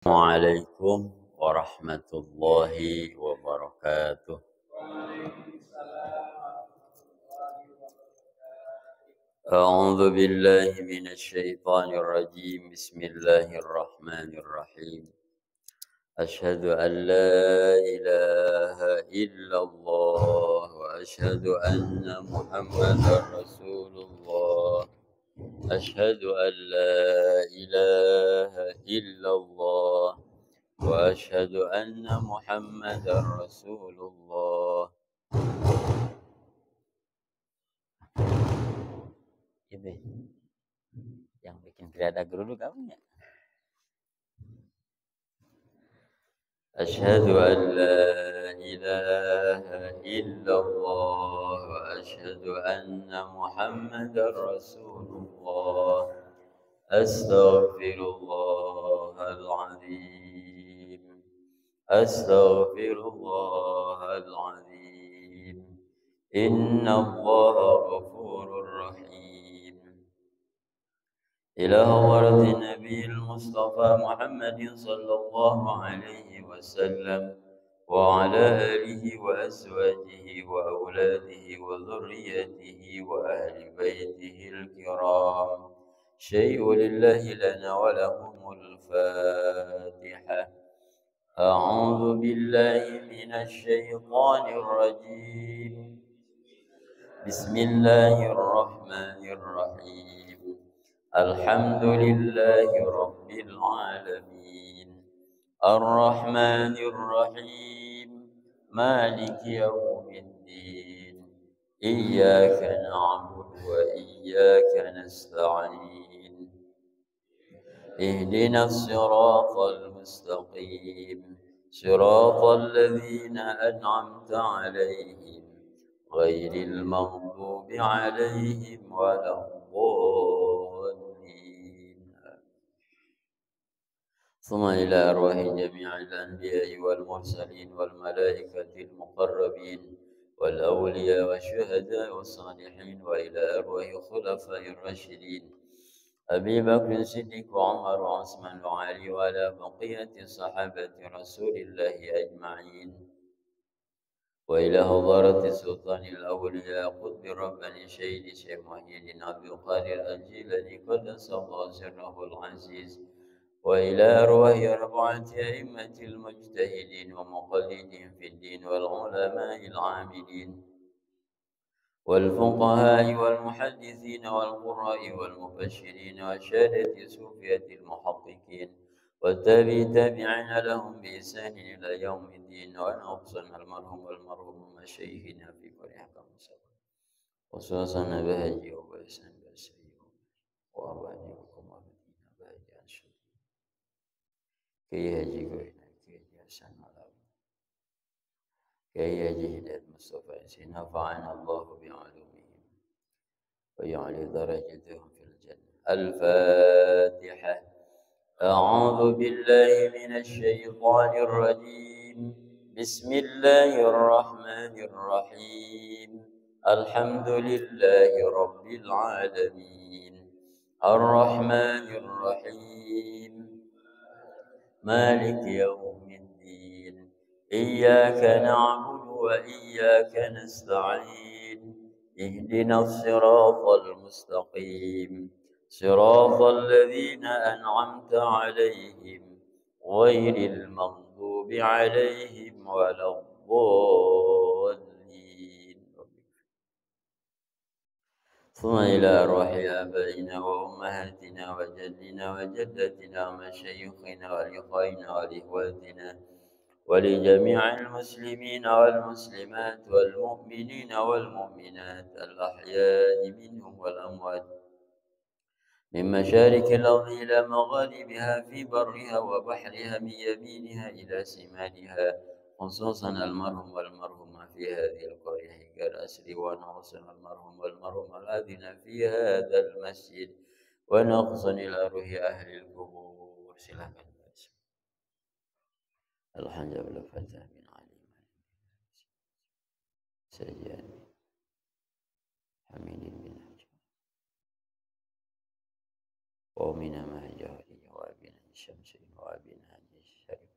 Assalamualaikum warahmatullahi wabarakatuh. أعوذ بالله من الشيطان الرجيم. بسم الله الرحمن الرحيم. أشهد أن لا إله إلا الله وأشهد أن محمدا رسول الله. أشهد أن لا إله إلا الله وأشهد أن محمدا رسول الله. Itu yang bikin tidak ada geruduk kamu ya? أشهد أن لا إله إلا الله وأشهد أن محمدا رسول الله. أستغفر الله العظيم. أستغفر الله العظيم. إن الله غفور رحيم. إلى حضرة النبي المصطفى محمد صلى الله عليه وسلم وعلى آله وأزواجه وأولاده وذريته وأهل بيته الكرام. شيء لله لنا ولهم الفاتحة. أعوذ بالله من الشيطان الرجيم. بسم الله الرحمن الرحيم. الحمد لله رب العالمين. الرحمن الرحيم. مالك يوم الدين. إياك نعبد وإياك نستعين. اهدنا الصراط المستقيم. صراط الذين أنعمت عليهم غير المغضوب عليهم ولا الضالين. ثم إلى أرواح جميع الأنبياء والمرسلين والملائكة المقربين والأولياء والشهداء والصالحين وإلى أرواح خلفاء الراشدين أبي بكر الصديق وعمر وعثمان وعلي وعلى بقية صحابة رسول الله أجمعين وإلى حضرة سلطان الأولياء قطب رباني شهيد شيخ محي الدين أبي القادر الجيلاني قدس الله سره العزيز وإلى أرواح أربعة أئمة المجتهدين ومقلدين في الدين والعلماء العاملين والفقهاء والمحدثين والقراء والمبشرين وشهادة صوفية المحققين والتابعين لهم بإحسان إلى يوم الدين. وأنا أقسم المرحوم والمرحوم مشايخنا في كل حكم خصوصا بهجي وبإحسان بسيء وأرواحي وكم أبدينا بهجي أنشد كي هجي قوينا كي هجي أحسن ملاب كي هجي هداية مصطفى نفعنا الله بعلومهم ويعلي درجتهم في الجنة. الفاتحة. أعوذ بالله من الشيطان الرجيم. بسم الله الرحمن الرحيم. الحمد لله رب العالمين. الرحمن الرحيم. مالك يوم الدين. إياك نعبد وإياك نستعين. اهدنا الصراط المستقيم. صراط الذين أنعمت عليهم غير المغضوب عليهم ولا الضالين. ثم إلى أرواح آبائنا وأمهاتنا وجدنا وجدتنا ومشايخنا ولإخواننا ولإخواتنا ولجميع المسلمين والمسلمات والمؤمنين والمؤمنات الأحياء منهم والأموات من مشارق الأرض إلى مغاربها في برها وبحرها من يمينها إلى شمالها خصوصا المرهم والمرهوم في هذه القرية حجر أسري ونغصن المرهم والمرهوم الذين في هذا المسجد ونغصن إلى روح أهل القبور. silakan. Alhamdulillah Fatah bin Ali Sajjani Hamidin bin Hajar ومن ما جاء لجوابنا إن شاء الشمسين وبنهج الشريف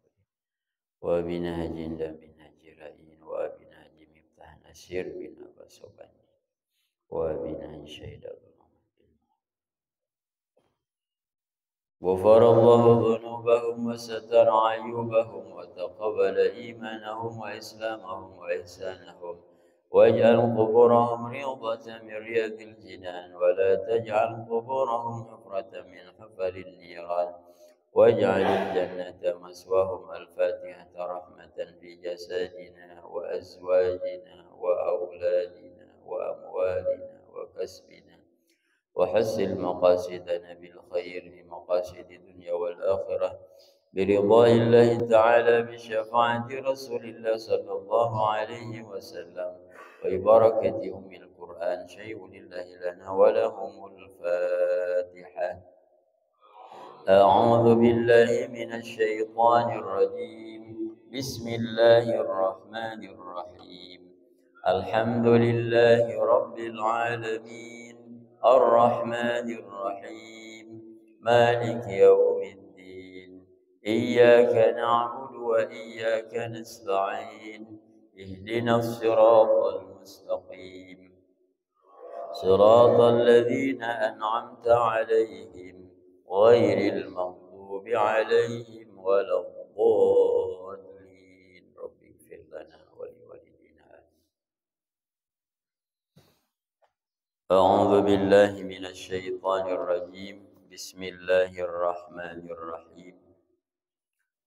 وبنهج بنهج رأين وبنهج مفتاح نسير بن بسوباني وبنهج شهد غفر الله ذنوبهم وستر عيوبهم وتقبل إيمانهم وإسلامهم وإحسانهم واجعل قبورهم روضة من رياض الجنان ولا تجعل قبورهم حفرة من حفر النيران واجعل الجنة مسواهم. الفاتحة رحمة في جسدنا وأزواجنا وأولادنا وأموالنا وكسبنا وحسن مقاصدنا بالخير في مقاصد الدنيا والآخرة برضا الله تعالى بشفاعة رسول الله صلى الله عليه وسلم وبركة أم القرآن شيء لله لنا ولهم الفاتحة. أعوذ بالله من الشيطان الرجيم. بسم الله الرحمن الرحيم. الحمد لله رب العالمين الرحمن الرحيم مالك يوم الدين إياك نعبد وإياك نستعين اهدنا الصراط المستقيم صراط الذين أنعمت عليهم غير المغضوب عليهم ولا الضالين. رب اغفر لنا ولوالدينا. أعوذ بالله من الشيطان الرجيم. بسم الله الرحمن الرحيم.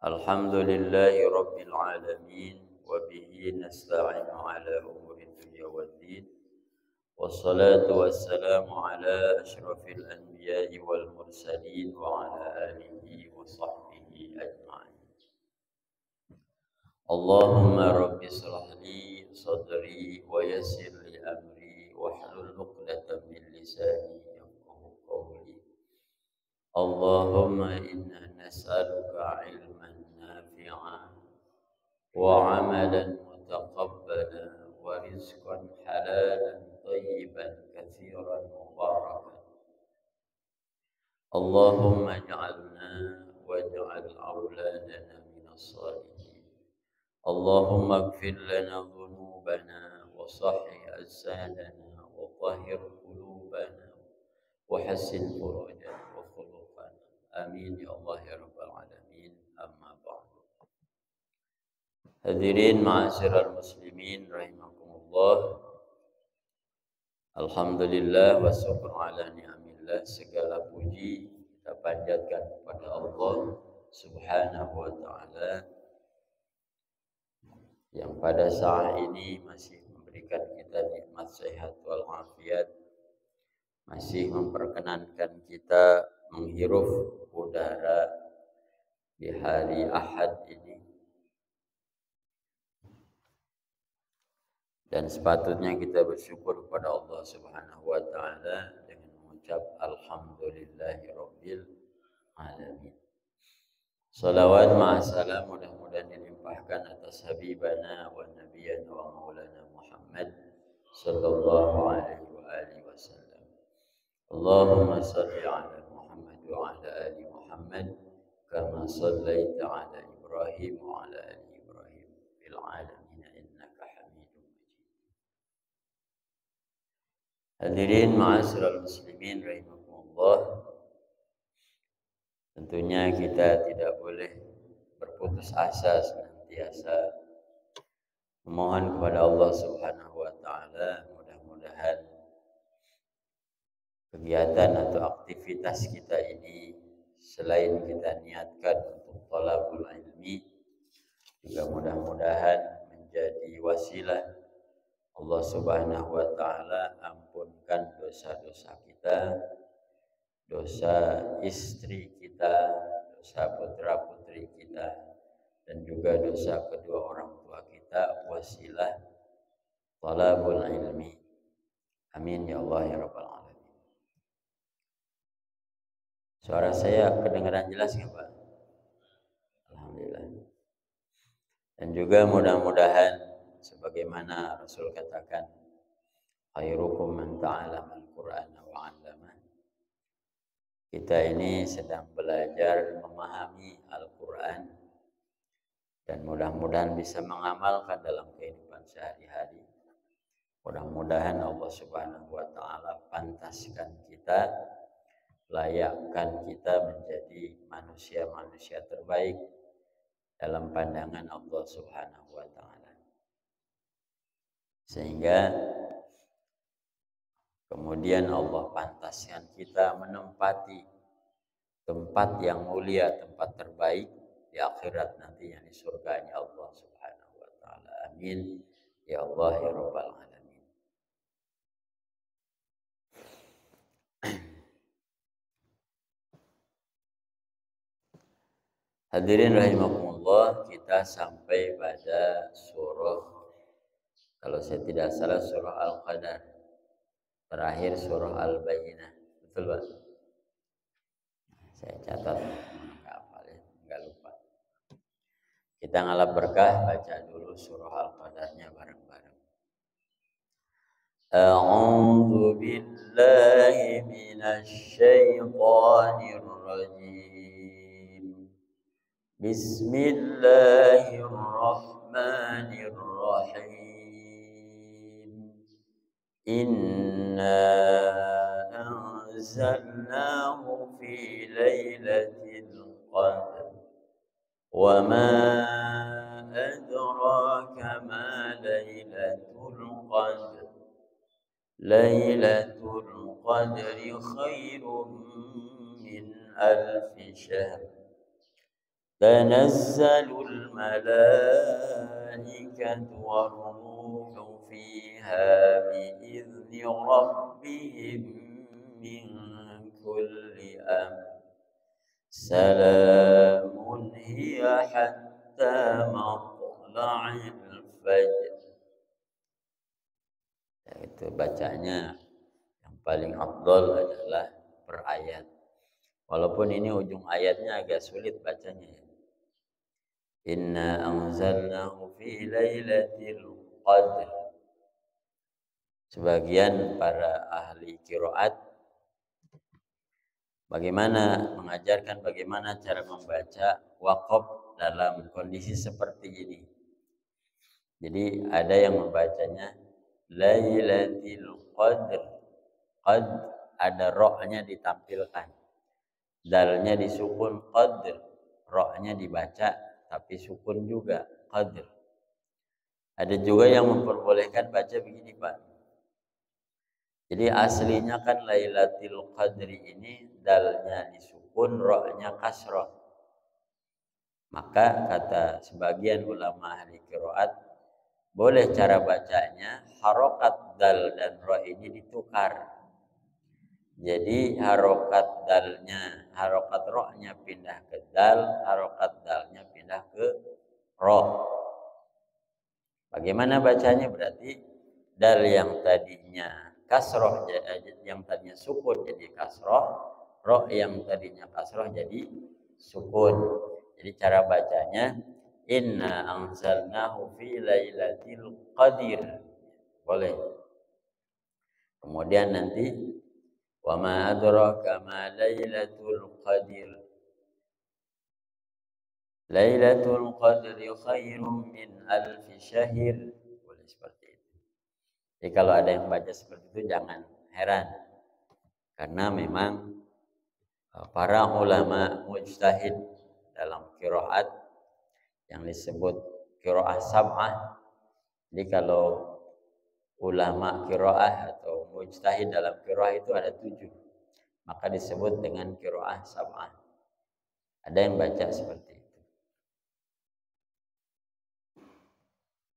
الحمد لله رب العالمين وبه نستعين على أمور الدنيا والدين والصلاة والسلام على أشرف الأنبياء والمرسلين وعلى آله وصحبه أجمعين. اللهم رب اشرح لي صدري ويسر لي أمري واحلل عقدة من لساني يفقهوا قولي. اللهم إنا نسألك علما نافعا وعملا متقبلا ورزقا حلالا طيبا كثيرا مباركا. اللهم اجعلنا واجعل أولادنا من الصالحين. اللهم اغفر لنا ذنوبنا وصحح أجسادنا وطهر قلوبنا وحسن فروجنا وخلقنا. آمين يا الله يا رب العالمين. أما بعد. Hadirin ma'asyiral muslimin rahimakumullah. Alhamdulillah wa syukur ala ni'amillah. Segala puji kita panjatkan kepada Allah Subhanahu wa taala yang pada saat ini masih memberikan kita nikmat sehat wal afiat, masih memperkenankan kita menghirup udara di hari Ahad ini. Dan sepatutnya kita bersyukur kepada Allah Subhanahu wa taala dengan mengucap alhamdulillahirabbil alamin. Salawat ma'asalam mudah-mudahan dilimpahkan atas habibana wa nabiyana wa maulana Muhammad sallallahu alaihi wa alihi wasallam. Allahumma salli ala Muhammad wa ala ali Muhammad kama sallaita ala Ibrahim wa ala ali Ibrahim fil alamin. Hadirin ma'asyiral muslimin rahimakumullah. Tentunya kita tidak boleh berputus asa, senantiasa memohon kepada Allah Subhanahu wa taala mudah-mudahan kegiatan atau aktivitas kita ini selain kita niatkan untuk thalabul ilmi, juga mudah-mudahan menjadi wasilah Allah Subhanahu wa taala ampunkan dosa-dosa kita, dosa istri kita, dosa putra-putri kita, dan juga dosa kedua orang tua kita, wasilah thalabul ilmi. Amin ya Allah ya rabbal alamin. Suara saya kedengaran jelas nggak Pak? Alhamdulillah. Dan juga mudah-mudahan sebagaimana Rasul katakan, khairukum man ta'allama al-Qur'ana wa 'allama. Kita ini sedang belajar memahami Al-Quran dan mudah-mudahan bisa mengamalkan dalam kehidupan sehari-hari. Mudah-mudahan Allah Subhanahu wa Ta'ala pantaskan kita, layakkan kita menjadi manusia-manusia terbaik dalam pandangan Allah Subhanahu wa Ta'ala, sehingga kemudian Allah pantaskan kita menempati tempat yang mulia, tempat terbaik di akhirat nantinya di surganya Allah Subhanahu wa Ta'ala. Amin ya Allah ya Rabbal alamin. Hadirin rahimakumullah, kita sampai pada surah, kalau saya tidak salah, surah Al-Qadar. Terakhir surah Al-Bayyinah. Betul, Pak? Saya catat, enggak hafal ya, enggak lupa. Kita ngalap berkah, baca dulu surah Al-Qadarnya bareng-bareng. A'udzu billahi minasy syaithanir rajim. Bismillahirrahmanirrahim. Inna anzalnahu fi lailatul qadr. Wa ma adraka ma lailatul qadr. Lailatul qadri khairum min alfi syahr. تنزل الملائكة والروح فيها بإذن ربهم من كل أمر سلام هي حتى مطلع الفجر. Itu bacanya yang paling afdal adalah per ayat. Walaupun ini ujung ayatnya agak sulit bacanya ya. Inna anzalnahu fi lailatul qadr. Sebagian para ahli qiraat mengajarkan bagaimana cara membaca waqaf dalam kondisi seperti ini. Jadi ada yang membacanya lailatul qadr. Qad ada ra-nya ditampilkan. Dalnya disukun qadr, ra-nya dibaca tapi sukun juga qadr. Ada juga yang memperbolehkan baca begini, Pak. Jadi aslinya kan Lailatul Qadri ini dalnya disukun, ra-nya kasrah. Maka kata sebagian ulama ahli qiraat, boleh cara bacanya harokat dal dan ra ini ditukar. Jadi harokat dalnya, harokat ra-nya pindah ke dal, harokat dalnya pindah ke ra. Bagaimana bacanya? Berarti dal yang tadinya kasroh, yang tadinya sukun jadi kasroh, ra yang tadinya kasroh jadi sukun. Jadi cara bacanya inna anzalnahu fi lailatul qadr. Boleh. Kemudian nanti wa ma adraka ma lailatul qadr. Lailatul qadri khairum min alfi syahr. Boleh seperti itu. Jadi kalau ada yang baca seperti itu jangan heran. Karena memang para ulama mujtahid dalam qiraat yang disebut qiraah sab'ah. Jadi kalau ulama qiraah atau mujtahid dalam qiraah itu ada 7. Maka disebut dengan qiraah sab'ah. Ada yang baca seperti itu.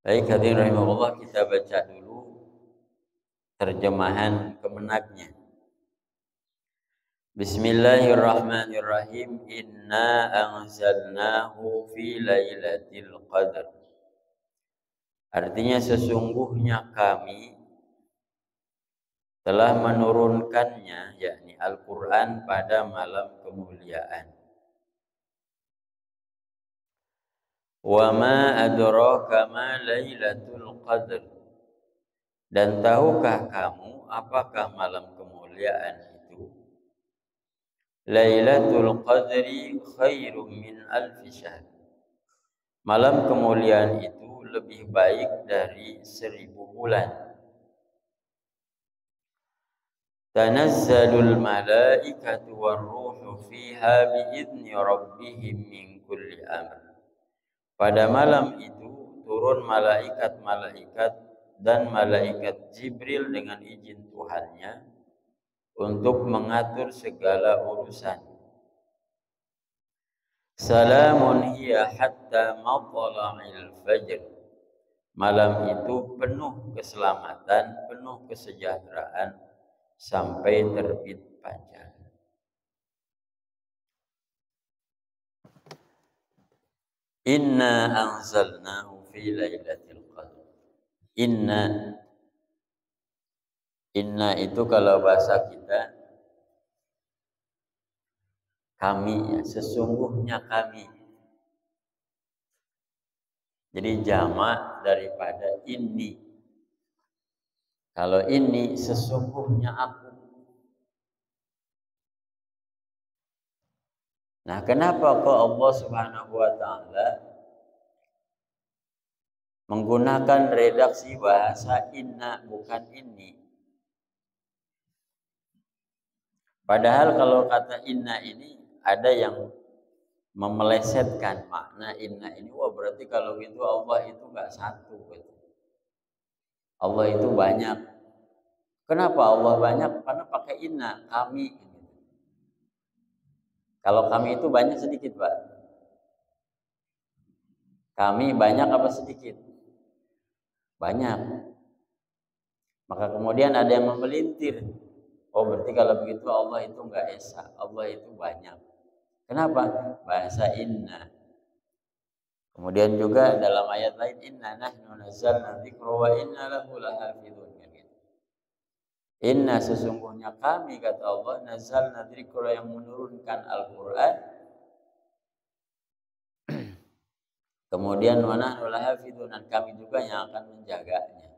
Baik, hadirin rahimahullah, kita baca dulu terjemahan kemenaknya. Bismillahirrahmanirrahim. Inna anzalnahu fi lailatul qadr. Artinya sesungguhnya kami telah menurunkannya, yakni Al-Quran, pada malam kemuliaan. Wa ma adraka ma lailatul qadr. Dan tahukah kamu apakah malam kemuliaan itu? Lailatul Qadri khairum min alfi syahr. Malam kemuliaan itu lebih baik dari 1000 bulan. Tanazzalul malaikatu warruhu fiha biidzni rabbihim min kulli amr. Pada malam itu turun malaikat-malaikat dan malaikat Jibril dengan izin Tuhannya untuk mengatur segala urusan. Salamun hiya hatta matla'il fajr. Malam itu penuh keselamatan, penuh kesejahteraan sampai terbit fajar. Inna anzalnahu fi lailatul qadr. Inna itu kalau bahasa kita kami, ya, sesungguhnya kami. Jadi jamak daripada ini. Kalau ini sesungguhnya aku. Nah, kenapa kok Allah Subhanahu wa taala menggunakan redaksi bahasa inna bukan ini? Padahal kalau kata inna ini ada yang memelesetkan makna inna ini. Wah, berarti kalau gitu Allah itu enggak satu gitu. Allah itu banyak. Kenapa Allah banyak? Karena pakai inna, kami. Kalau kami itu banyak sedikit, Pak? Kami banyak apa sedikit? Banyak. Maka kemudian ada yang memelintir. Oh, berarti kalau begitu Allah itu enggak esa, Allah itu banyak. Kenapa? Bahasa inna. Kemudian juga dalam ayat lain, inna nahnu nazzalna dzikra wa inna lahu lahafizun. Inna sesungguhnya kami, kata Allah, nazzalna dzikra yang menurunkan Al-Qur'an. Kemudian wa nahnu lahafizun, dan kami juga yang akan menjaganya.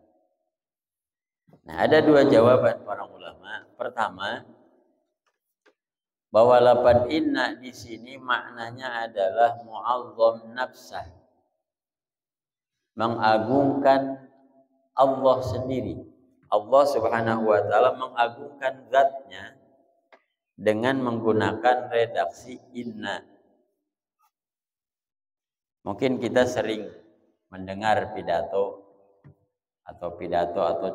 Nah, ada dua jawaban para ulama. Pertama, bahwa lafaz inna di sini maknanya adalah mu'azzam nafsah, mengagungkan Allah sendiri. Allah Subhanahu wa taala mengagungkan zatnya dengan menggunakan redaksi inna. Mungkin kita sering mendengar pidato atau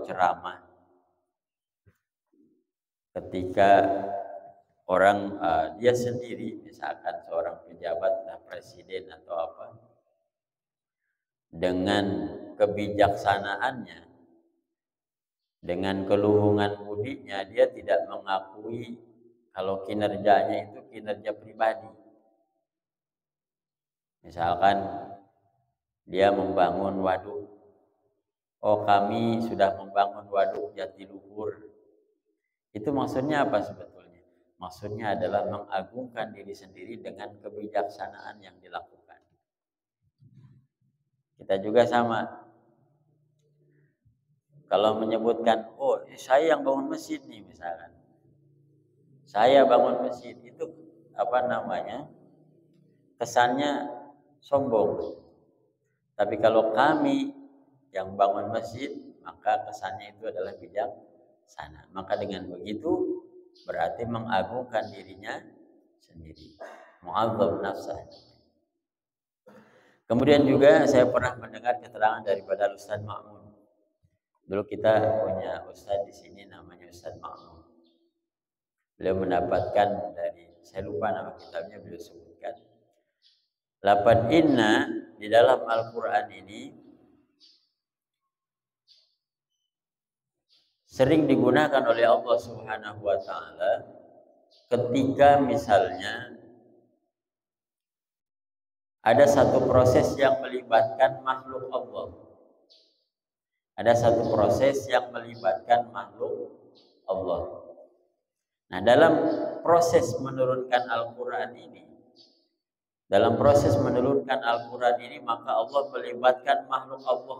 ceramah ketika orang dia sendiri, misalkan seorang pejabat, presiden atau apa, dengan kebijaksanaannya, dengan keluhungan budinya, dia tidak mengakui kalau kinerjanya itu kinerja pribadi. Misalkan dia membangun waduk. Oh, kami sudah membangun waduk Jatiluhur. Itu maksudnya apa sebetulnya? Maksudnya adalah mengagungkan diri sendiri dengan kebijaksanaan yang dilakukan. Kita juga sama. Kalau menyebutkan, oh saya yang bangun masjid nih misalkan. Saya bangun masjid, itu apa namanya? Kesannya sombong. Tapi kalau kami yang bangun masjid, maka kesannya itu adalah bijaksana. Maka dengan begitu berarti mengagungkan dirinya sendiri. Mu'azzam nafsah. Kemudian juga saya pernah mendengar keterangan daripada Ustaz Ma'mun. Dulu kita punya Ustaz di sini namanya Ustaz Ma'mun. Beliau mendapatkan dari, saya lupa nama kitabnya, beliau sebutkan. Lafaz inna di dalam Al-Quran ini sering digunakan oleh Allah Subhanahu wa taala ketika misalnya ada satu proses yang melibatkan makhluk Allah. Ada satu proses yang melibatkan makhluk Allah. Nah, dalam proses menurunkan Al-Quran ini, maka Allah melibatkan makhluk Allah.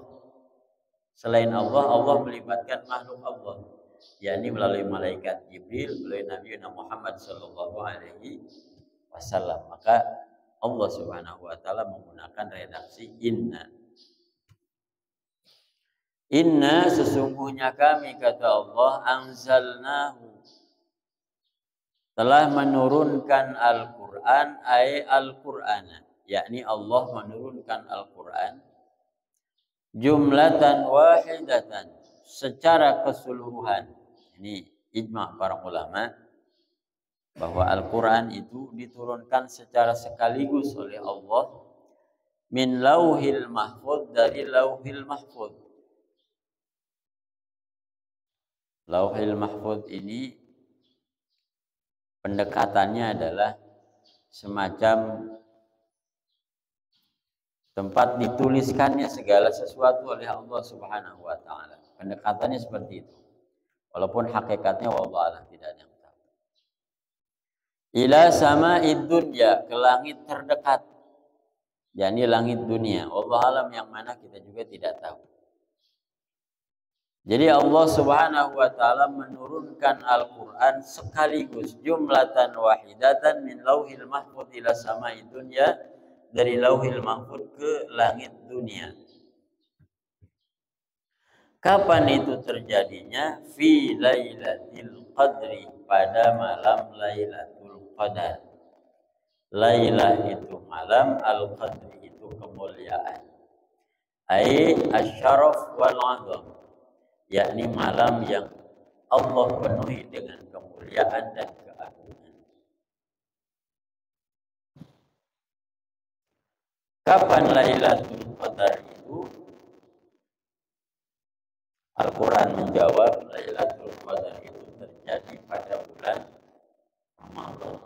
Selain Allah, Allah melibatkan makhluk Allah. yakni melalui malaikat Jibril, melalui Nabi Muhammad sallallahu alaihi wasallam. Maka Allah Subhanahu wa taala menggunakan redaksi inna. Inna sesungguhnya kami, kata Allah, anzalnahu, telah menurunkan Al-Qur'an, Al-Qur'ana, yakni Allah menurunkan Al-Qur'an jumlatan wahidatan, secara keseluruhan. Ini ijma' para ulama bahwa Al-Qur'an itu diturunkan secara sekaligus oleh Allah min lauhil mahfuz, dari lauhil mahfuz. Lauhil mahfuz ini pendekatannya adalah semacam tempat dituliskannya segala sesuatu oleh Allah Subhanahu wa taala. Pendekatannya seperti itu. Walaupun hakikatnya wallahu tidak ada yang tahu. Ila sama'id dunya, ke langit terdekat. yakni langit dunia. Allah alam yang mana kita juga tidak tahu. Jadi Allah Subhanahu wa taala menurunkan Al-Qur'an sekaligus jumlatan wahidatan min lauhil mahfuz ila samai dunya, dari lauhil mahfuz ke langit dunia. Kapan itu terjadinya? Fi lailatul qadri, pada malam Lailatul Qadar. Lailah itu malam, al-qadri itu kemuliaan. Ai asyaraf wal azam, yakni malam yang Allah penuhi dengan kemuliaan dan keagungan. Kapan Lailatul Qadar itu? Al-Quran menjawab, Lailatul Qadar itu terjadi pada bulan Ramadan.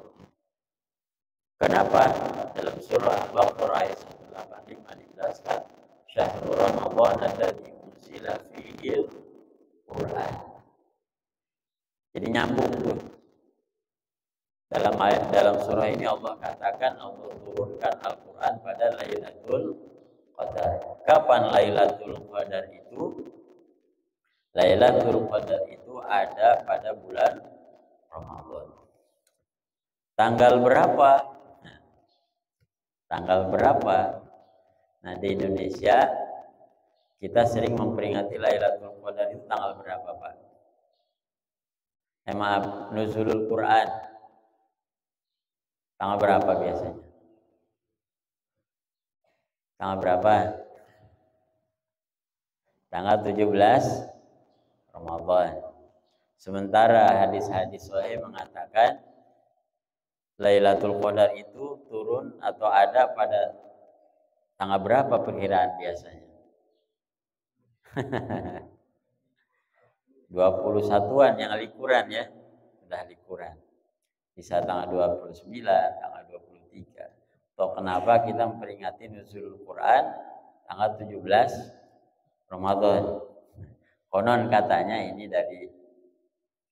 Kenapa? Dalam surah Al-Baqarah ayat 185 dijelaskan, Syahrul Ramadan alladzi unzila fihi Quran. Jadi nyambung tuh. Dalam surah ini Allah katakan Allah turunkan Al-Quran pada Lailatul Qadar. Kapan Lailatul Qadar itu? Lailatul Qadar itu ada pada bulan Ramadan. Tanggal berapa? Tanggal berapa? Nah, di Indonesia kita sering memperingati Lailatul Qadar itu tanggal berapa, Pak? Maaf, Nuzulul Quran. Tanggal berapa biasanya? Tanggal berapa? Tanggal 17 Ramadan. Sementara hadis-hadis sahih mengatakan Lailatul Qadar itu turun atau ada pada tanggal berapa perkiraan biasanya? 21-an yang likuran ya. Sudah likuran. Bisa tanggal 29, tanggal 23. Atau kenapa kita memperingati Nuzulul Quran tanggal 17 Ramadan? Konon katanya ini dari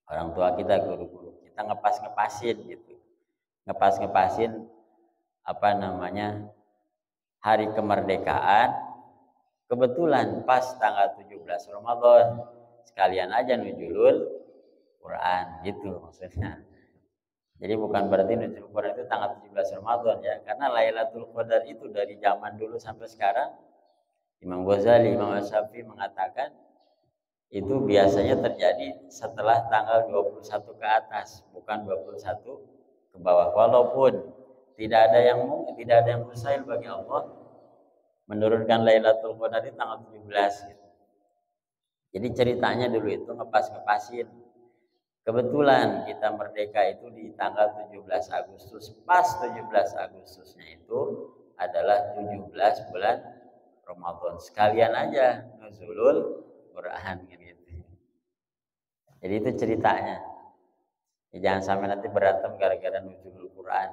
orang tua kita, guru-guru. Kita ngepas-ngepasin gitu. Ngepas-ngepasin hari kemerdekaan. Kebetulan pas tanggal 17 Ramadan. Sekalian aja nuzulul Quran gitu maksudnya. Jadi bukan berarti nuzulul Quran itu tanggal 17 Ramadan ya. Karena Lailatul Qadar itu dari zaman dulu sampai sekarang, Imam Ghazali, Imam Asy-Syafi'i mengatakan itu biasanya terjadi setelah tanggal 21 ke atas, bukan 21 ke bawah. Walaupun tidak ada yang mustahil bagi Allah menurunkan Lailatul Qadar di tanggal 17 gitu. Jadi ceritanya dulu itu ngepas-ngepasin. Kebetulan kita merdeka itu di tanggal 17 Agustus. Pas 17 Agustusnya itu adalah 17 bulan Ramadan. Sekalian aja nuzulul Quran gitu. Jadi itu ceritanya. Ya, jangan sampai nanti berantem gara-gara nuzulul Quran.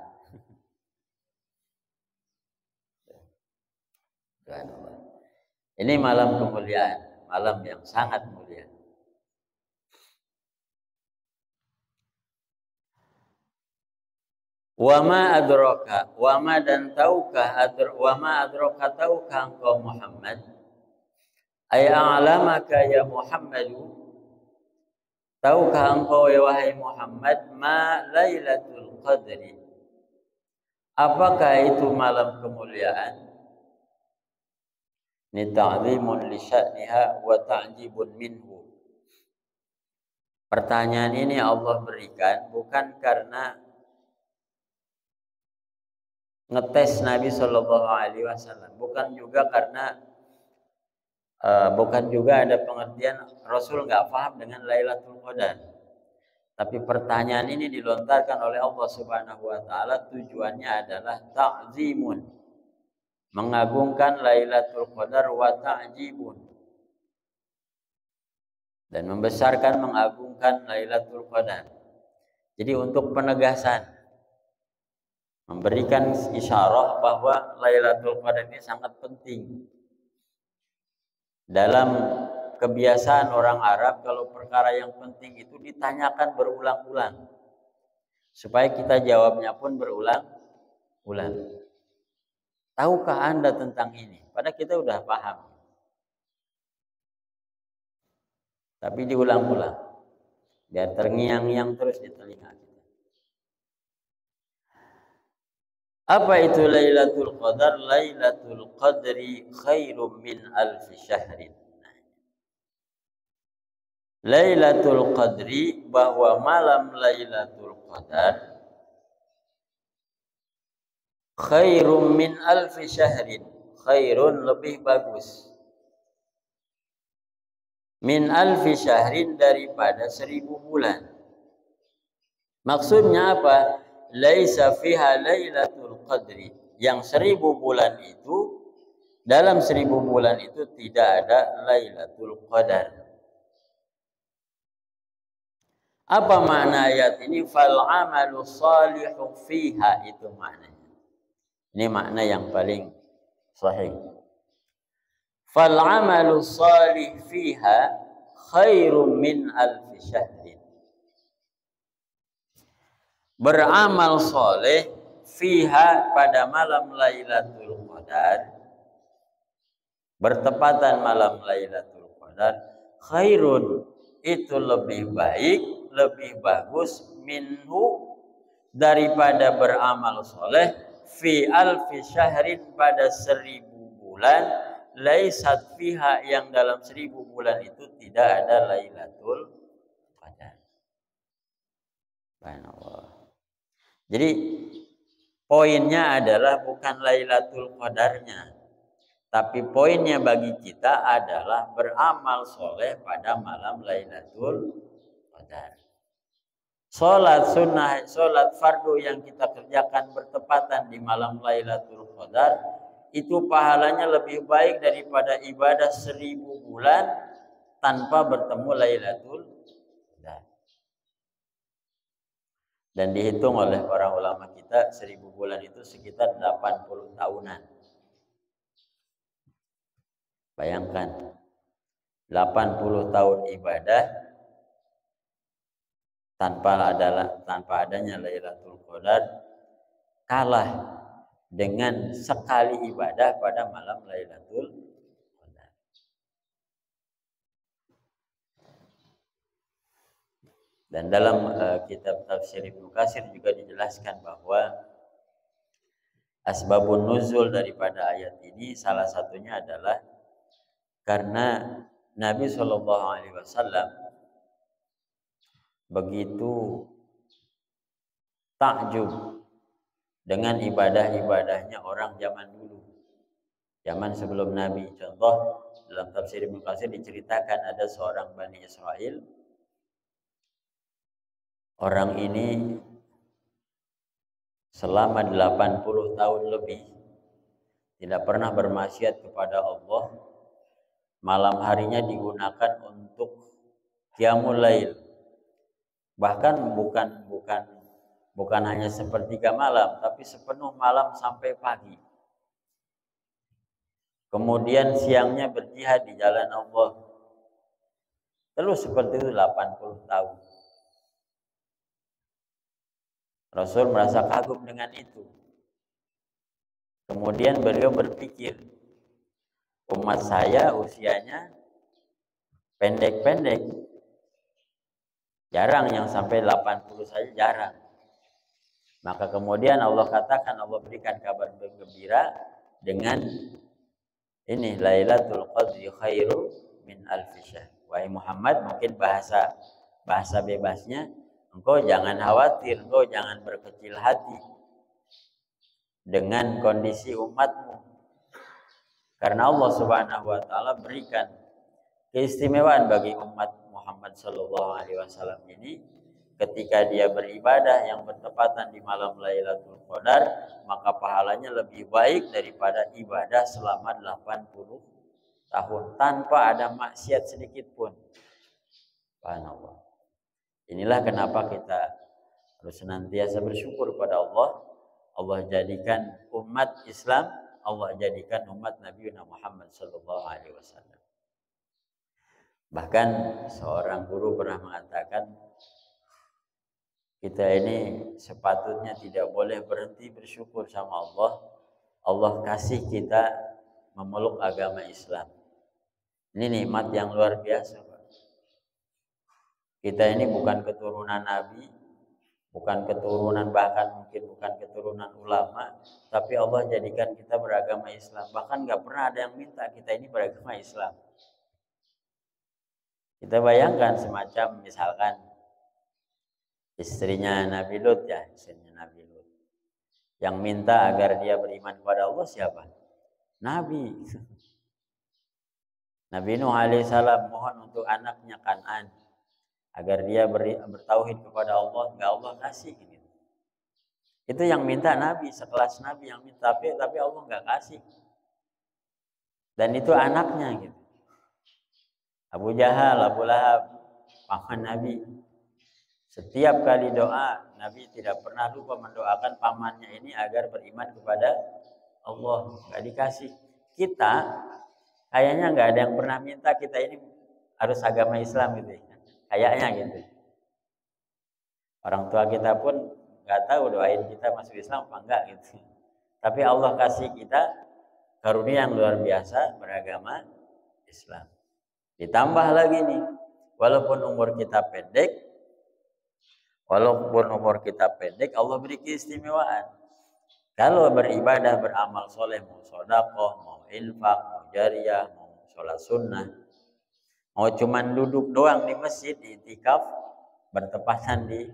Ini malam kemuliaan, malam yang sangat mulia. Wama adraka, wama dan tahukah, wama adraka tahukah engkau Muhammad? Ay a'lamaka ya Muhammadu, Tahukah engkau ya wahai Muhammad ma Lailatul Qadri? Apakah itu malam kemuliaan? Ni ta'zimun li sya'niha wa ta'jibun minhu. Pertanyaan ini Allah berikan bukan karena ngetes Nabi Shallallahu Alaihi Wasallam, bukan juga karena bukan juga ada pengertian Rasul nggak paham dengan Lailatul Qadar. Tapi pertanyaan ini dilontarkan oleh Allah Subhanahu Wa Taala, tujuannya adalah ta'zimun, mengagungkan Lailatul Qadar, wa ta'jibun, dan membesarkan mengagungkan Lailatul Qadar. Jadi untuk penegasan, memberikan isyarah bahwa Lailatul Qadar ini sangat penting. Dalam kebiasaan orang Arab, kalau perkara yang penting itu ditanyakan berulang-ulang, supaya kita jawabnya pun berulang-ulang. Tahukah Anda tentang ini? Padahal kita udah paham, tapi diulang-ulang biar terngiang-ngiang terus di telinga kita. Apa itu Lailatul Qadar? Lailatul Qadri khairum min alfi syahrin. Lailatul Qadri, bahwa malam Lailatul Qadar khairum min alfi syahrin. Khairun lebih bagus. Min alfi syahrin, daripada 1000 bulan. Maksudnya apa? Laisa fiha Lailatul Qadri. Yang 1000 bulan itu, dalam 1000 bulan itu tidak ada Lailatul Qadar. Apa makna ayat ini? Fal amalu salihu fiha, itu maknanya. Ini makna yang paling sahih. Fal amalu salih fiha khairum min alfi syahrin. Beramal soleh fiha, pada malam Lailatul Qadar, bertepatan malam Lailatul Qadar, khairun, itu lebih baik, lebih bagus, minhu, daripada beramal soleh, fi alfi syahrin, pada 1000 bulan, laisat fiha, yang dalam 1000 bulan itu tidak ada Lailatul Qadar. Subhanallah. Jadi poinnya adalah bukan Lailatul Qadarnya, tapi poinnya bagi kita adalah beramal soleh pada malam Lailatul Qadar. Sholat sunnah, sholat fardu yang kita kerjakan bertepatan di malam Lailatul Qadar, itu pahalanya lebih baik daripada ibadah 1000 bulan tanpa bertemu Lailatul Qadar. Dan dihitung oleh para ulama kita, 1000 bulan itu sekitar 80 tahunan. Bayangkan, 80 tahun ibadah tanpa adanya Lailatul Qadar, kalah dengan sekali ibadah pada malam Lailatul Qadar. Dan dalam kitab tafsir Ibnu Katsir juga dijelaskan bahwa asbabun nuzul daripada ayat ini salah satunya adalah karena Nabi Shallallahu Alaihi Wasallam begitu takjub dengan ibadah-ibadahnya orang zaman dulu, zaman sebelum Nabi. Contoh, dalam tafsir Ibnu Katsir diceritakan ada seorang Bani Israel. Orang ini selama 80 tahun lebih tidak pernah bermaksiat kepada Allah. Malam harinya digunakan untuk qiyamul lail. Bahkan bukan hanya sepertiga malam, tapi sepenuh malam sampai pagi. Kemudian siangnya berjihad di jalan Allah. Terus seperti itu 80 tahun. Rasul merasa kagum dengan itu. Kemudian beliau berpikir, umat saya usianya pendek-pendek. Jarang yang sampai 80 saja, jarang. Maka kemudian Allah katakan, Allah berikan kabar gembira dengan ini, Lailatul Qadri khairu min alfi syahr. Wahai Muhammad, mungkin bahasa bebasnya, engkau jangan khawatir, engkau jangan berkecil hati dengan kondisi umatmu. Karena Allah Subhanahu wa taala berikan keistimewaan bagi umat Muhammad sallallahu alaihi wasallam ini ketika dia beribadah yang bertepatan di malam Lailatul Qadar, maka pahalanya lebih baik daripada ibadah selama 80 tahun tanpa ada maksiat sedikit pun. Subhanallah. Inilah kenapa kita harus senantiasa bersyukur kepada Allah. Allah jadikan umat Islam, Allah jadikan umat Nabi Muhammad sallallahu alaihi wasallam. Bahkan seorang guru pernah mengatakan, kita ini sepatutnya tidak boleh berhenti bersyukur sama Allah. Allah kasih kita memeluk agama Islam. Ini nikmat yang luar biasa, Pak. Kita ini bukan keturunan Nabi, bukan keturunan, bahkan mungkin bukan keturunan ulama, tapi Allah jadikan kita beragama Islam. Bahkan nggak pernah ada yang minta kita ini beragama Islam. Kita bayangkan semacam misalkan istrinya Nabi Lut, ya, istrinya Nabi Lut. Yang minta agar dia beriman kepada Allah siapa? Nabi. Nabi Nuh alaihissalam mohon untuk anaknya Kan'an agar dia bertauhid kepada Allah, enggak Allah kasih gitu. Itu yang minta Nabi, sekelas Nabi yang minta, tapi Allah enggak kasih. Dan itu anaknya gitu. Abu Jahal, Abu Lahab, paman Nabi. Setiap kali doa, Nabi tidak pernah lupa mendoakan pamannya ini agar beriman kepada Allah. Enggak dikasih. Kita kayaknya enggak ada yang pernah minta kita ini harus agama Islam gitu. Kayaknya gitu. Orang tua kita pun enggak tahu doain kita masuk Islam apa enggak gitu. Tapi Allah kasih kita karunia yang luar biasa beragama Islam. Ditambah lagi nih, walaupun umur kita pendek, Allah beri keistimewaan. Kalau beribadah, beramal soleh, mau sedekah, mau infak, mau jariyah, mau sholat sunnah, mau cuman duduk doang di masjid, di i'tikaf, bertepatan di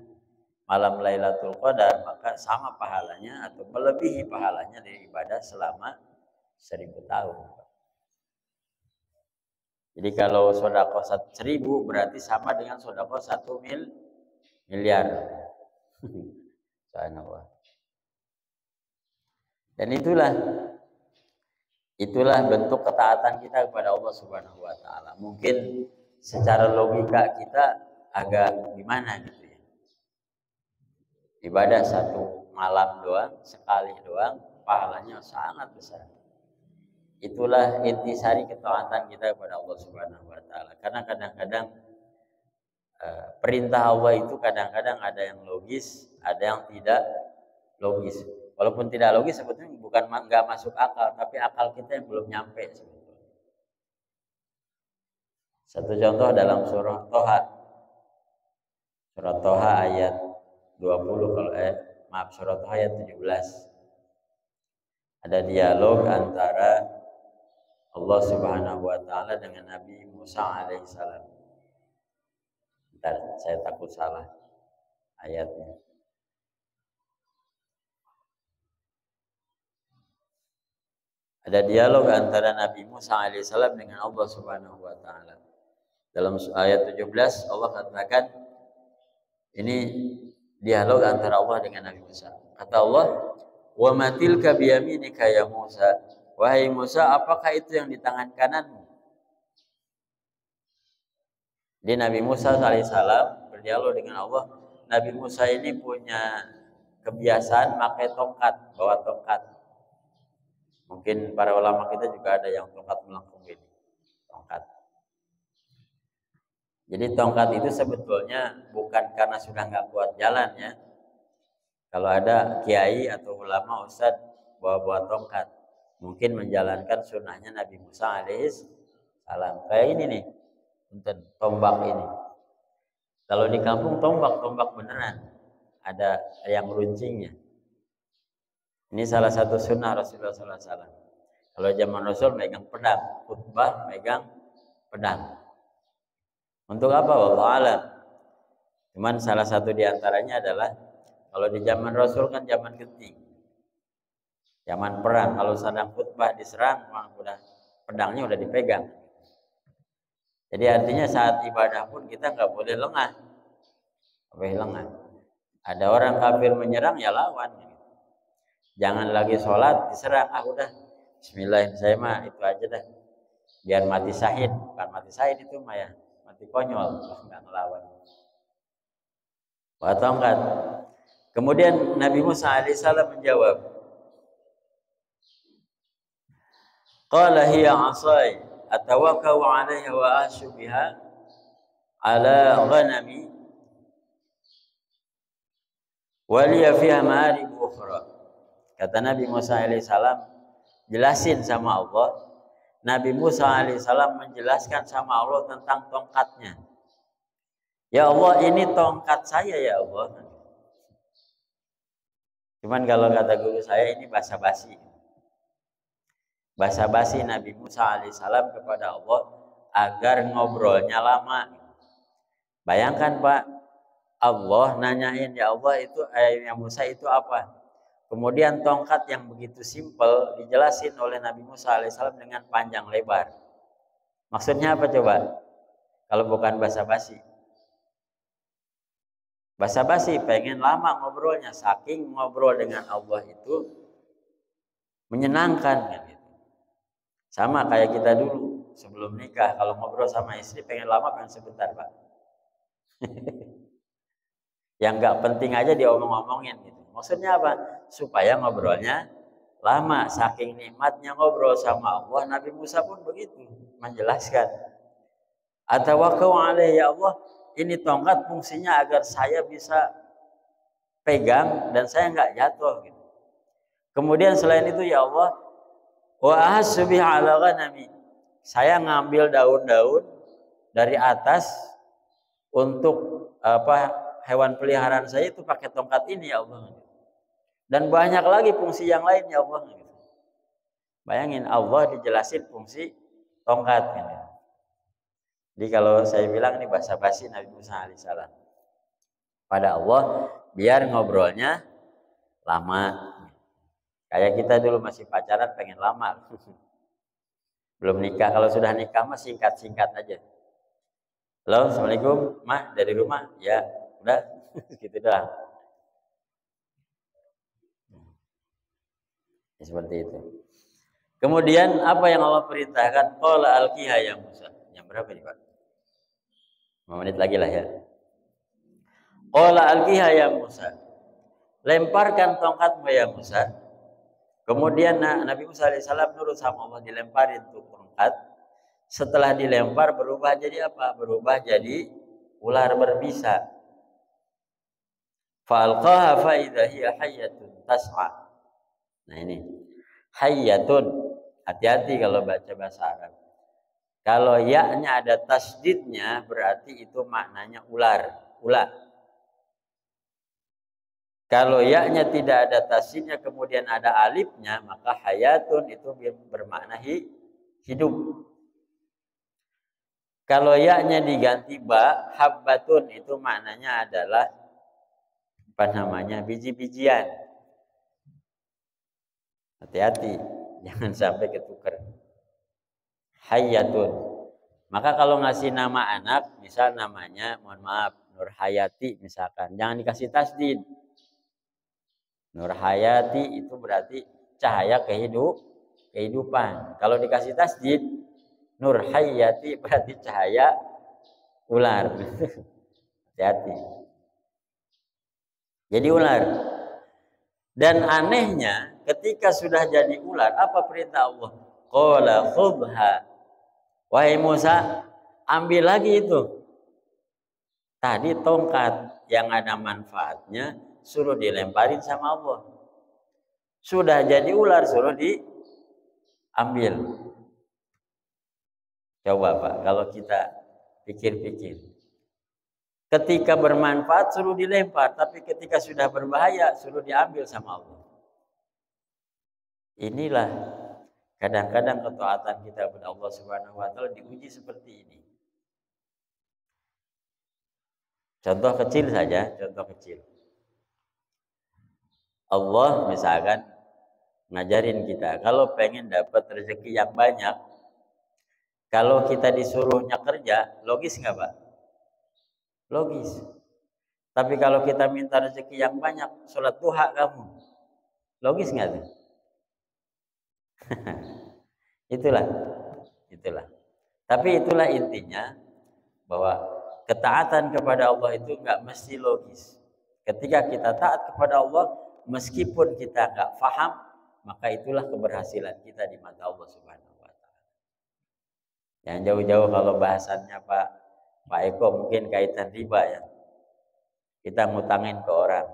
malam Lailatul Qadar, maka sama pahalanya atau melebihi pahalanya dari ibadah selama 1000 tahun. Jadi kalau sedekah 1000 berarti sama dengan sedekah 1 miliar. Subhanallah. Dan itulah bentuk ketaatan kita kepada Allah Subhanahu wa taala. Mungkin secara logika kita agak gimana gitu ya. Ibadah 1 malam doang, sekali doang, pahalanya sangat besar. Itulah intisari ketaatan kita kepada Allah Subhanahu wa taala. Karena kadang-kadang perintah Allah itu kadang-kadang ada yang logis, ada yang tidak logis. Walaupun tidak logis sebetulnya bukan enggak masuk akal, tapi akal kita yang belum nyampe sebetulnya. Satu contoh dalam surah Toha. Surah Toha ayat 20 surah Toha ayat 17. Ada dialog antara Allah Subhanahu wa taala dengan Nabi Musa alaihissalam. Bentar, saya takut salah ayatnya. Ada dialog antara Nabi Musa alaihissalam dengan Allah Subhanahu wa taala. Dalam ayat 17 Allah katakan, ini dialog antara Allah dengan Nabi Musa. Kata Allah, "Wa matilka biyaminika ya Musa." Wahai Musa, apakah itu yang di tangan kananmu? Di Nabi Musa alaihissalam berdialog dengan Allah. Nabi Musa ini punya kebiasaan pakai tongkat, bawa tongkat. Mungkin para ulama kita juga ada yang tongkat melengkung ini, tongkat. Jadi tongkat itu sebetulnya bukan karena sudah nggak kuat jalan ya. Kalau ada kiai atau ulama ustadz bawa tongkat, mungkin menjalankan sunnahnya Nabi Musa alaihissalam. Kayak ini nih, tombak ini. Kalau di kampung tombak beneran, ada yang runcingnya. Ini salah satu sunnah Rasulullah SAW. Kalau zaman Rasul megang pedang, khutbah megang pedang. Untuk apa? Wallahu a'lam. Cuman salah satu diantaranya adalah kalau di zaman Rasul kan zaman genting, zaman perang. Kalau sedang khutbah diserang, pedangnya udah dipegang. Jadi artinya saat ibadah pun kita nggak boleh lengah. Boleh lengah. Ada orang kafir menyerang ya lawan. Jangan lagi sholat diserang, udah Bismillah saya mah itu aja dah. Biar mati syahid, bukan mati syahid itu mah ya, mati konyol, nggak ngelawan. Tongkat. Kemudian Nabi Musa alaihissalam menjawab, qala hiya 'asai atawakkau 'alaiha wa ashu biha 'ala ghanami wa liya fiha ma'arib ukhra. Kata Nabi Musa alaihissalam, jelasin sama Allah. Nabi Musa alaihissalam menjelaskan sama Allah tentang tongkatnya. Ya Allah, ini tongkat saya ya Allah. Cuman kalau kata guru saya ini basa-basi. Basa-basi Nabi Musa alaihissalam kepada Allah agar ngobrolnya lama. Bayangkan Pak, Allah nanyain, ya Allah itu ya Musa itu apa? Kemudian tongkat yang begitu simpel dijelasin oleh Nabi Musa alaihissalam dengan panjang lebar. Maksudnya apa coba? Kalau bukan basa-basi. Basa-basi pengen lama ngobrolnya, saking ngobrol dengan Allah itu menyenangkan gitu. Sama kayak kita dulu sebelum nikah, kalau ngobrol sama istri pengen lama, pengen sebentar Pak. Yang nggak penting aja diomong-omongin gitu. Maksudnya apa? Supaya ngobrolnya lama, saking nikmatnya ngobrol sama Allah. Nabi Musa pun begitu menjelaskan. Atawakkau alaihi, ya Allah, ini tongkat fungsinya agar saya bisa pegang dan saya nggak jatuh gitu. Kemudian selain itu ya Allah, wa ahassu biha ala ghanami, saya ngambil daun-daun dari atas untuk hewan peliharaan saya itu pakai tongkat ini ya Allah. Dan banyak lagi fungsi yang lain ya Allah. Bayangin Allah dijelasin fungsi tongkat gitu. Jadi kalau saya bilang ini basa-basi Nabi Musa alaihissalam pada Allah biar ngobrolnya lama. Kayak kita dulu masih pacaran pengen lama. Belum nikah, kalau sudah nikah mah singkat-singkat aja. Halo, Assalamualaikum, Mah dari rumah? Ya, udah gitu doang. Ya, seperti itu. Kemudian apa yang Allah perintahkan? Qala alqiha ya Musa. Yang berapa nih Pak? 5 menit lagi lah ya. Qala alqiha ya Musa. Lemparkan tongkatmu ya Musa. Kemudian Nabi Musa alaihissalam nurut sama Allah, dilemparin tuh tongkat. Setelah dilempar berubah jadi apa? Berubah jadi ular berbisa. Fa'alqaha fa idza hiya hayyatun tas'a. Nah ini hayyatun. Hati-hati kalau baca bahasa Arab. Kalau ya-nya ada tasdidnya berarti itu maknanya ular, ular. Kalau ya-nya tidak ada tasdidnya kemudian ada alifnya, maka hayatun itu bermakna hidup. Kalau ya-nya diganti ba, habbatun itu maknanya adalah biji-bijian. Hati-hati, jangan sampai ketukar. Hayatun. Maka kalau ngasih nama anak, misal namanya, mohon maaf, Nur Hayati misalkan, jangan dikasih tasdid. Nur Hayati itu berarti cahaya kehidupan. Kalau dikasih tasdid, Nur Hayati berarti cahaya ular. Hati-hati. Jadi ular. Dan anehnya ketika sudah jadi ular, apa perintah Allah? Qala khudha. Wahai Musa, ambil lagi itu. Tadi tongkat yang ada manfaatnya suruh dilemparin sama Allah. Sudah jadi ular suruh diambil. Coba Pak, kalau kita pikir-pikir. Ketika bermanfaat suruh dilempar, tapi ketika sudah berbahaya suruh diambil sama Allah. Inilah kadang-kadang ketaatan kita kepada Allah Subhanahu wa taala diuji seperti ini. Contoh kecil saja, contoh kecil. Allah misalkan ngajarin kita, kalau pengen dapat rezeki yang banyak, kalau kita disuruhnya kerja, logis nggak Pak? Logis. Tapi kalau kita minta rezeki yang banyak, sholat duha kamu, logis nggak tuh? itulah, itulah. Tapi itulah intinya bahwa ketaatan kepada Allah itu nggak mesti logis. Ketika kita taat kepada Allah, meskipun kita nggak faham, maka itulah keberhasilan kita di mata Allah Subhanahu wa taala. Yang jauh-jauh kalau bahasannya Pak Eko mungkin kaitan riba ya. Kita ngutangin ke orang,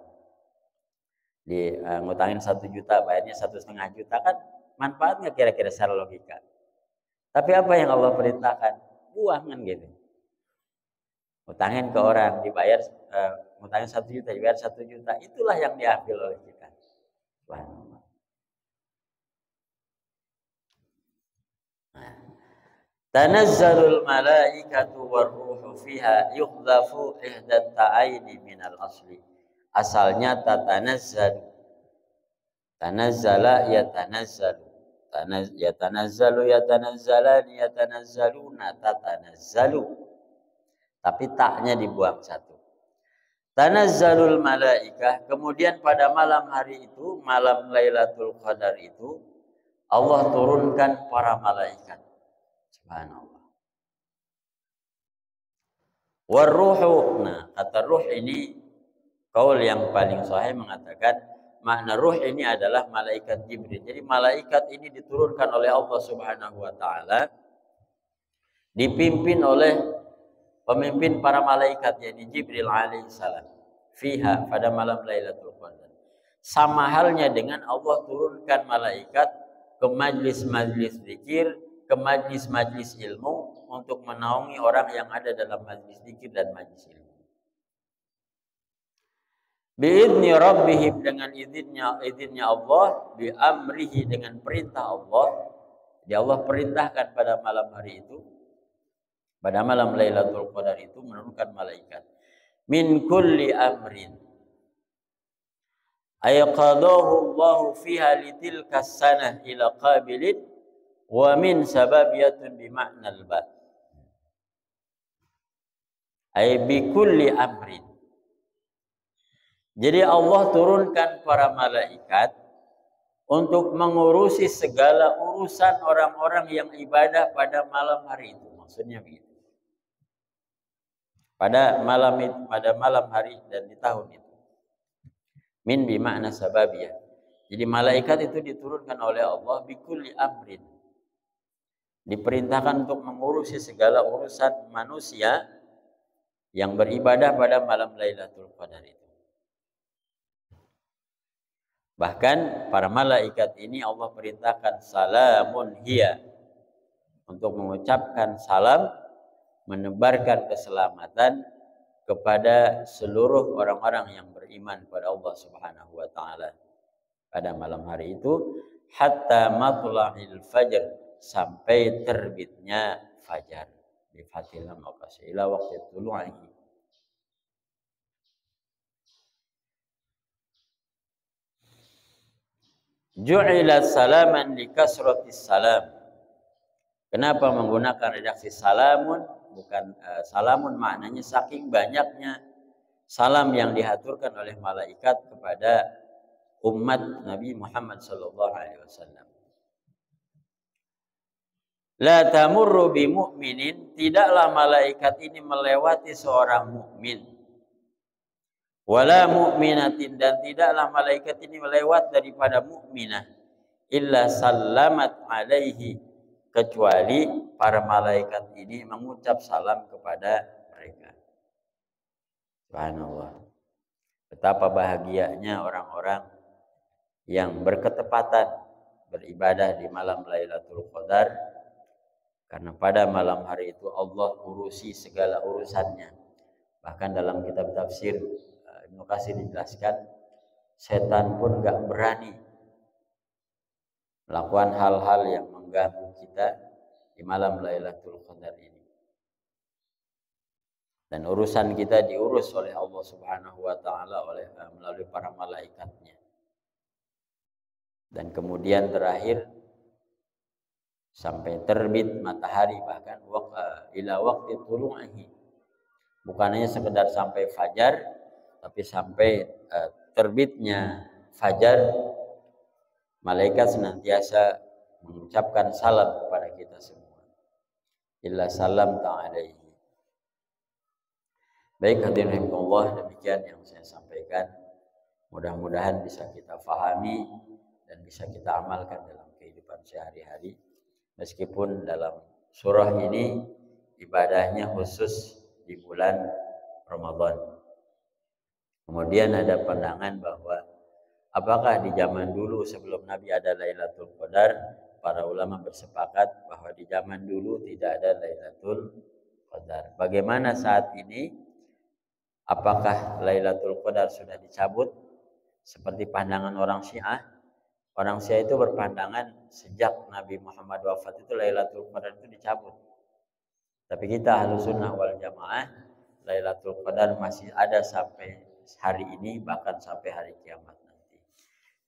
ngutangin 1 juta, bayarnya 1,5 juta, kan manfaatnya kira-kira secara logika. Tapi apa yang Allah perintahkan? Buang kan gitu. Ngutangin ke orang, dibayar, ngutangin 1 juta, dibayar 1 juta, itulah yang diambil oleh kita. Subhanallah. Tanazzalul malaikatu warruhu fiha yukhzafu ihdat ta'aini minal asli. Asalnya tatanazzalu. Tanazzala yatanazzalu. Yatanazzalu yatanazzalani yatanazzaluna tatanazzalu. Tapi taknya dibuang satu. Tanazzalul malaikah, kemudian pada malam hari itu, malam Lailatul Qadar itu, Allah turunkan para malaikat. Subhanallah. Warruhu, nah kata ruh ini kaul yang paling sahih mengatakan makna ruh ini adalah malaikat Jibril. Jadi malaikat ini diturunkan oleh Allah Subhanahu wa taala, dipimpin oleh pemimpin para malaikat yakni Jibril alaihissalam. Fiha, pada malam Lailatul Qadar. Sama halnya dengan Allah turunkan malaikat ke majlis-majlis zikir, ke majlis-majlis ilmu untuk menaungi orang yang ada dalam majlis zikir dan majlis ilmu. Bi'idni rabbihim, dengan izinnya Allah, bi amrihi, dengan perintah Allah. Jadi Allah perintahkan pada malam hari itu, pada malam Lailatul Qadar itu menurunkan malaikat. Min kulli amrin ay qadahu Allah fiha litilka sanah ila qabilin wa min sababiyatun bima'na al-ba. Ay bi kulli amrin. Jadi Allah turunkan para malaikat untuk mengurusi segala urusan orang-orang yang ibadah pada malam hari itu. Maksudnya begitu. Pada malam hari dan di tahun itu. Min bima'na sababiyah. Jadi malaikat itu diturunkan oleh Allah bi kulli amrin. Diperintahkan untuk mengurusi segala urusan manusia yang beribadah pada malam Lailatul Qadar itu. Bahkan para malaikat ini Allah perintahkan salamun hiya, untuk mengucapkan salam, menebarkan keselamatan kepada seluruh orang-orang yang beriman kepada Allah Subhanahu wa taala pada malam hari itu, hatta matla'il fajr, sampai terbitnya fajar. Bi fathil lam maqasi ila waqti tulu'i. Ju'ila salaman li kasratis salam. Kenapa menggunakan redaksi salamun bukan salamun? Maknanya saking banyaknya salam yang dihaturkan oleh malaikat kepada umat Nabi Muhammad sallallahu alaihi wasallam. La tamurru bi mu'minin, tidaklah malaikat ini melewati seorang mukmin. Wala mu'minatin, dan tidaklah malaikat ini melewat daripada mukminah, illa sallamat alaihi, kecuali para malaikat ini mengucap salam kepada mereka. Subhanallah. Betapa bahagianya orang-orang yang berketepatan beribadah di malam Lailatul Qadar, karena pada malam hari itu Allah urusi segala urusannya. Bahkan dalam kitab tafsir Ibnu Katsir dijelaskan, setan pun gak berani melakukan hal-hal yang mengganggu kita di malam Lailatul Qadar ini. Dan urusan kita diurus oleh Allah Subhanahu wa taala melalui para malaikatnya. Dan kemudian terakhir sampai terbit matahari, bahkan ila waqti tulu'ihi. Bukan hanya sekedar sampai fajar, tapi sampai terbitnya fajar, malaikat senantiasa mengucapkan salam kepada kita semua. Illa salam ta'alaihi. Baik hadirin Allah, demikian yang saya sampaikan. Mudah-mudahan bisa kita fahami dan bisa kita amalkan dalam kehidupan sehari-hari. Meskipun dalam surah ini ibadahnya khusus di bulan Ramadan. Kemudian ada pandangan bahwa apakah di zaman dulu sebelum Nabi ada Lailatul Qadar? Para ulama bersepakat bahwa di zaman dulu tidak ada Lailatul Qadar. Bagaimana saat ini? Apakah Lailatul Qadar sudah dicabut? Seperti pandangan orang Syiah. Orang Syiah itu berpandangan sejak Nabi Muhammad wafat itu Lailatul Qadar itu dicabut. Tapi kita Ahlussunnah wal Jamaah, Lailatul Qadar masih ada sampai hari ini, bahkan sampai hari kiamat nanti.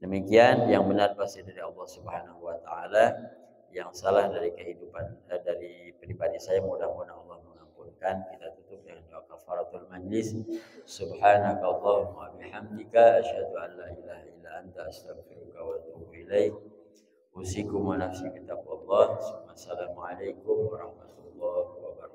Demikian, yang benar pasti dari Allah Subhanahu wa taala, yang salah dari kehidupan dari pribadi saya mudah-mudahan Allah mengampunkan. Kita tutup dengan doa kafaratul majlis. Subhanakallahumma wa bihamdika asyhadu an la ilaha illa anta astaghfiruka wa atubu ilaik. Usikum wa nafsi bitaqwallah. Assalamualaikum warahmatullahi wabarakatuh.